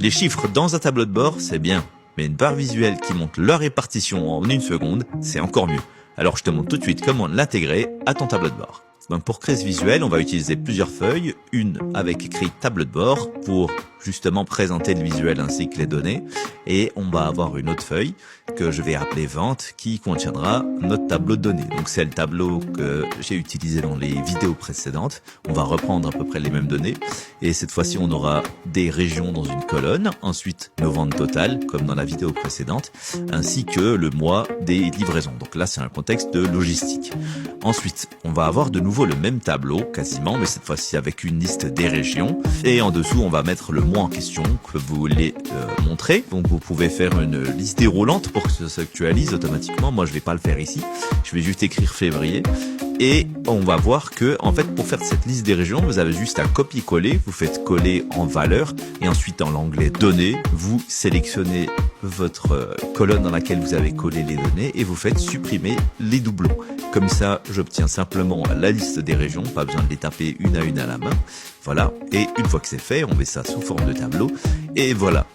Les chiffres dans un tableau de bord, c'est bien, mais une barre visuelle qui montre leur répartition en 1 seconde, c'est encore mieux. Alors je te montre tout de suite comment l'intégrer à ton tableau de bord. Donc pour créer ce visuel, on va utiliser plusieurs feuilles, une avec écrit tableau de bord pour justement présenter le visuel ainsi que les données, et on va avoir une autre feuille que je vais appeler vente qui contiendra notre tableau de données. Donc c'est le tableau que j'ai utilisé dans les vidéos précédentes. On va reprendre à peu près les mêmes données et cette fois-ci on aura des régions dans une colonne, ensuite nos ventes totales comme dans la vidéo précédente, ainsi que le mois des livraisons. Donc là c'est un contexte de logistique. Ensuite on va avoir de nouveau le même tableau quasiment, mais cette fois-ci avec une liste des régions, et en dessous on va mettre le mois en question que vous voulez montrer. Donc vous pouvez faire une liste déroulante pour que ça s'actualise automatiquement. Moi je vais pas le faire ici, je vais juste écrire février. Et on va voir que, en fait, pour faire cette liste des régions, vous avez juste à copier-coller. Vous faites coller en valeur et ensuite dans l'onglet données, vous sélectionnez votre colonne dans laquelle vous avez collé les données et vous faites supprimer les doublons. Comme ça, j'obtiens simplement la liste des régions, pas besoin de les taper une à la main. Voilà. Et une fois que c'est fait, on met ça sous forme de tableau et voilà.